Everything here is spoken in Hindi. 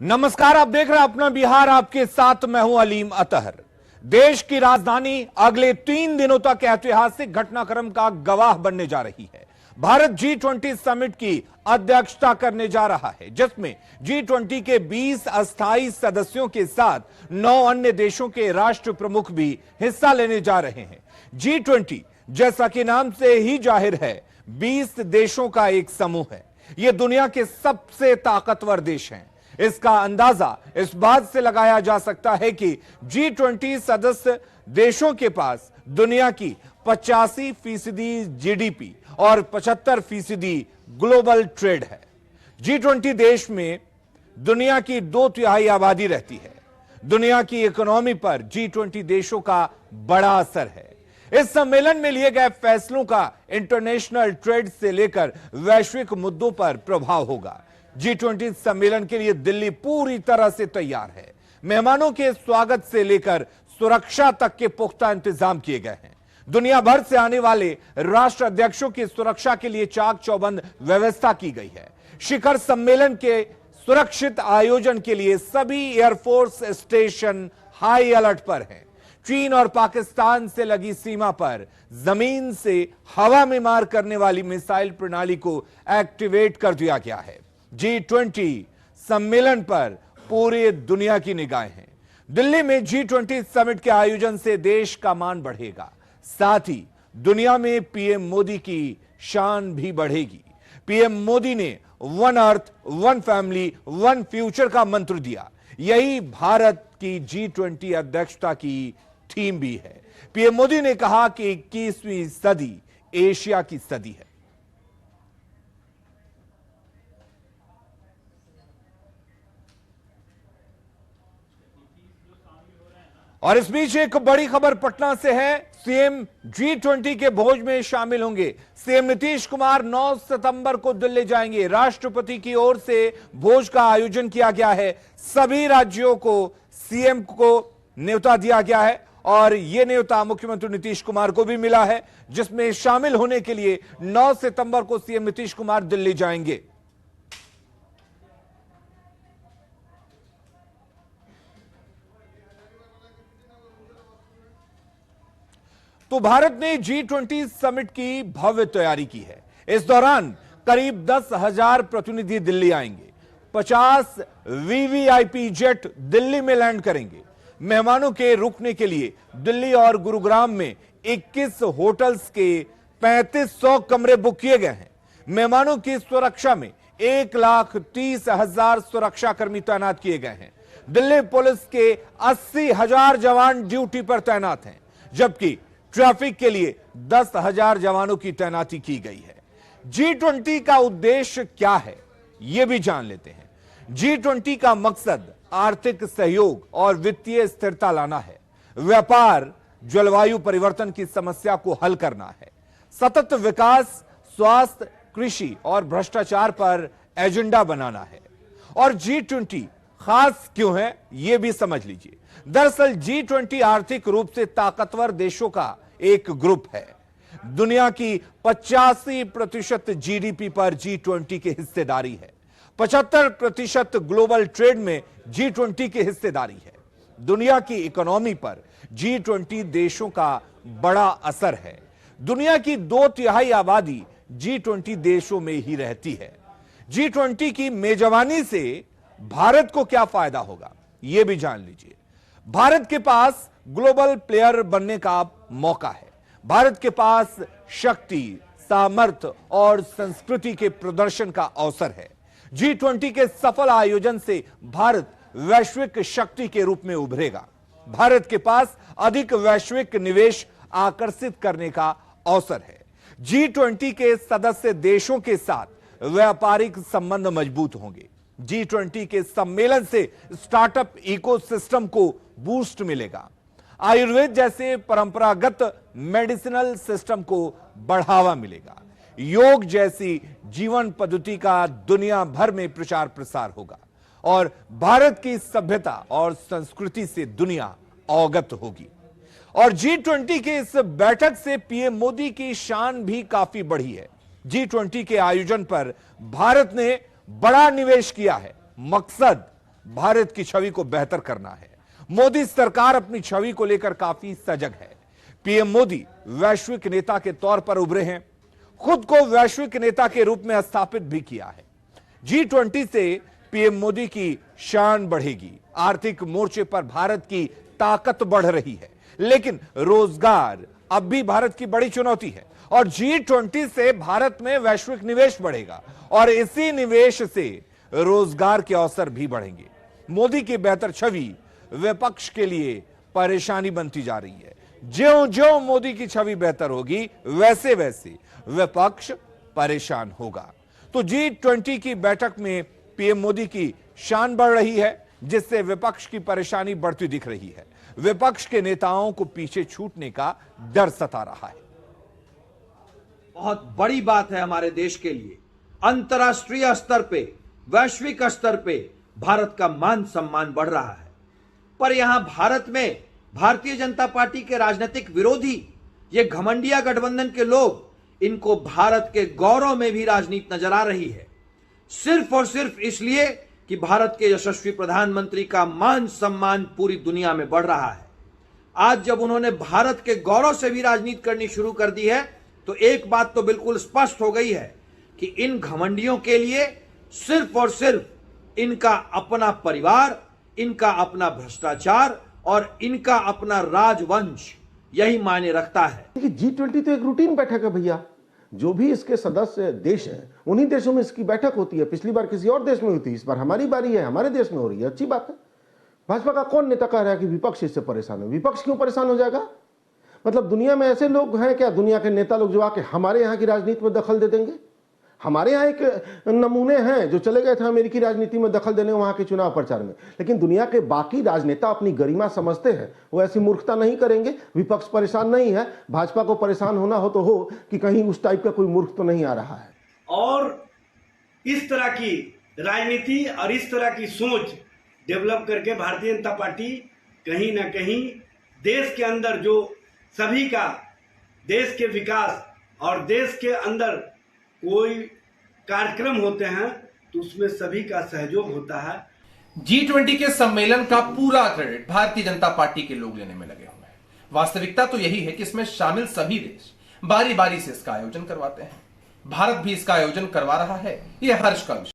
नमस्कार, आप देख रहे हैं अपना बिहार, आपके साथ मैं हूं अलीम अतहर। देश की राजधानी अगले 3 दिनों तक ऐतिहासिक घटनाक्रम का गवाह बनने जा रही है। भारत G20 समिट की अध्यक्षता करने जा रहा है, जिसमें G20 के 20 अस्थायी सदस्यों के साथ 9 अन्य देशों के राष्ट्र प्रमुख भी हिस्सा लेने जा रहे हैं। G20 जैसा कि नाम से ही जाहिर है, 20 देशों का एक समूह है। यह दुनिया के सबसे ताकतवर देश हैं। इसका अंदाजा इस बात से लगाया जा सकता है कि G20 सदस्य देशों के पास दुनिया की 85% जीडीपी और 75% ग्लोबल ट्रेड है। G20 देश में दुनिया की 2/3 आबादी रहती है। दुनिया की इकोनॉमी पर G20 देशों का बड़ा असर है। इस सम्मेलन में लिए गए फैसलों का इंटरनेशनल ट्रेड से लेकर वैश्विक मुद्दों पर प्रभाव होगा। G20 सम्मेलन के लिए दिल्ली पूरी तरह से तैयार है। मेहमानों के स्वागत से लेकर सुरक्षा तक के पुख्ता इंतजाम किए गए हैं। दुनिया भर से आने वाले राष्ट्र अध्यक्षों की सुरक्षा के लिए चाक चौबंद व्यवस्था की गई है। शिखर सम्मेलन के सुरक्षित आयोजन के लिए सभी एयरफोर्स स्टेशन हाई अलर्ट पर हैं। चीन और पाकिस्तान से लगी सीमा पर जमीन से हवा में मार करने वाली मिसाइल प्रणाली को एक्टिवेट कर दिया गया है। G20 सम्मेलन पर पूरी दुनिया की निगाहें हैं। दिल्ली में G20 समिट के आयोजन से देश का मान बढ़ेगा, साथ ही दुनिया में पीएम मोदी की शान भी बढ़ेगी। पीएम मोदी ने one earth, one family, one future का मंत्र दिया। यही भारत की G20 अध्यक्षता की थीम भी है। पीएम मोदी ने कहा कि 21वीं सदी एशिया की सदी है। और इस बीच एक बड़ी खबर पटना से है। सीएम G20 के भोज में शामिल होंगे। सीएम नीतीश कुमार 9 सितंबर को दिल्ली जाएंगे। राष्ट्रपति की ओर से भोज का आयोजन किया गया है। सभी राज्यों को सीएम को न्योता दिया गया है और यह न्योता मुख्यमंत्री नीतीश कुमार को भी मिला है, जिसमें शामिल होने के लिए 9 सितंबर को सीएम नीतीश कुमार दिल्ली जाएंगे। तो भारत ने G20 समिट की भव्य तैयारी की है। इस दौरान करीब 10,000 प्रतिनिधि दिल्ली आएंगे। 50 वीवीआईपी जेट दिल्ली में लैंड करेंगे। मेहमानों के रुकने के लिए दिल्ली और गुरुग्राम में 21 होटल्स के 3500 कमरे बुक किए गए हैं। मेहमानों की सुरक्षा में 1,30,000 सुरक्षाकर्मी तैनात किए गए हैं। दिल्ली पुलिस के 80,000 जवान ड्यूटी पर तैनात हैं, जबकि ट्रैफिक के लिए 10,000 जवानों की तैनाती की गई है। G20 का उद्देश्य क्या है, यह भी जान लेते हैं। G20 का मकसद आर्थिक सहयोग और वित्तीय स्थिरता लाना है। व्यापार, जलवायु परिवर्तन की समस्या को हल करना है। सतत विकास, स्वास्थ्य, कृषि और भ्रष्टाचार पर एजेंडा बनाना है। और G20 खास क्यों है, यह भी समझ लीजिए। दरअसल G20 आर्थिक रूप से ताकतवर देशों का एक ग्रुप है। दुनिया की 85% जीडीपी पर G20 की हिस्सेदारी है। 75% ग्लोबल ट्रेड में G20 की हिस्सेदारी है। दुनिया की इकोनॉमी पर G20 देशों का बड़ा असर है। दुनिया की 2/3 आबादी G20 देशों में ही रहती है। G20 की मेजबानी से भारत को क्या फायदा होगा, यह भी जान लीजिए। भारत के पास ग्लोबल प्लेयर बनने का मौका है। भारत के पास शक्ति, सामर्थ्य और संस्कृति के प्रदर्शन का अवसर है। G20 के सफल आयोजन से भारत वैश्विक शक्ति के रूप में उभरेगा। भारत के पास अधिक वैश्विक निवेश आकर्षित करने का अवसर है। G20 के सदस्य देशों के साथ व्यापारिक संबंध मजबूत होंगे। G20 के सम्मेलन से स्टार्टअप इकोसिस्टम को बूस्ट मिलेगा। आयुर्वेद जैसे परंपरागत मेडिसिनल सिस्टम को बढ़ावा मिलेगा। योग जैसी जीवन पद्धति का दुनिया भर में प्रचार प्रसार होगा और भारत की सभ्यता और संस्कृति से दुनिया अवगत होगी। और G20 के इस बैठक से पीएम मोदी की शान भी काफी बढ़ी है। G20 के आयोजन पर भारत ने बड़ा निवेश किया है। मकसद भारत की छवि को बेहतर करना है। मोदी सरकार अपनी छवि को लेकर काफी सजग है। पीएम मोदी वैश्विक नेता के तौर पर उभरे हैं, खुद को वैश्विक नेता के रूप में स्थापित भी किया है। G20 से पीएम मोदी की शान बढ़ेगी, आर्थिक मोर्चे पर भारत की ताकत बढ़ रही है, लेकिन रोजगार अब भी भारत की बड़ी चुनौती है और G20 से भारत में वैश्विक निवेश बढ़ेगा और इसी निवेश से रोजगार के अवसर भी बढ़ेंगे। मोदी की बेहतर छवि विपक्ष के लिए परेशानी बनती जा रही है। ज्यों-ज्यों मोदी की छवि बेहतर होगी, वैसे वैसे विपक्ष परेशान होगा। तो G20 की बैठक में पीएम मोदी की शान बढ़ रही है, जिससे विपक्ष की परेशानी बढ़ती दिख रही है। विपक्ष के नेताओं को पीछे छूटने का डर सता रहा है। बहुत बड़ी बात है हमारे देश के लिए। अंतर्राष्ट्रीय स्तर पे, वैश्विक स्तर पे भारत का मान सम्मान बढ़ रहा है, पर यहां भारत में भारतीय जनता पार्टी के राजनीतिक विरोधी, ये घमंडिया गठबंधन के लोग, इनको भारत के गौरव में भी राजनीति नजर आ रही है, सिर्फ और सिर्फ इसलिए कि भारत के यशस्वी प्रधानमंत्री का मान सम्मान पूरी दुनिया में बढ़ रहा है। आज जब उन्होंने भारत के गौरव से भी राजनीति करनी शुरू कर दी है, तो एक बात तो बिल्कुल स्पष्ट हो गई है कि इन घमंडियों के लिए सिर्फ और सिर्फ इनका अपना परिवार, इनका अपना भ्रष्टाचार और इनका अपना राजवंश यही मायने रखता है। G20 तो एक रूटीन बैठक है भैया, जो भी इसके सदस्य देश हैं उन्हीं देशों में इसकी बैठक होती है। पिछली बार किसी और देश में हुई थी, इस बार हमारी बारी है, हमारे देश में हो रही है, अच्छी बात है। भाजपा का कौन नेता कह रहा है कि विपक्ष इससे परेशान है? विपक्ष क्यों परेशान हो जाएगा? मतलब दुनिया में ऐसे लोग हैं क्या, दुनिया के नेता लोग जो आके हमारे यहाँ की राजनीति में दखल दे देंगे? हमारे यहाँ एक नमूने हैं जो चले गए थे अमेरिकी राजनीति में दखल देने वहां के चुनाव प्रचार में, लेकिन दुनिया के बाकी राजनेता अपनी गरिमा समझते हैं, वो ऐसी मूर्खता नहीं करेंगे। विपक्ष परेशान नहीं है, भाजपा को परेशान होना हो तो हो कि कहीं उस टाइप का कोई मूर्ख तो नहीं आ रहा है। और इस तरह की राजनीति और इस तरह की सोच डेवलप करके भारतीय जनता पार्टी कहीं ना कहीं देश के अंदर जो सभी का, देश के विकास और देश के अंदर कोई कार्यक्रम होते हैं तो उसमें सभी का सहयोग होता है। G20 के सम्मेलन का पूरा क्रेडिट भारतीय जनता पार्टी के लोग लेने में लगे हुए हैं। वास्तविकता तो यही है कि इसमें शामिल सभी देश बारी बारी से इसका आयोजन करवाते हैं। भारत भी इसका आयोजन करवा रहा है, यह हर्ष का विषय।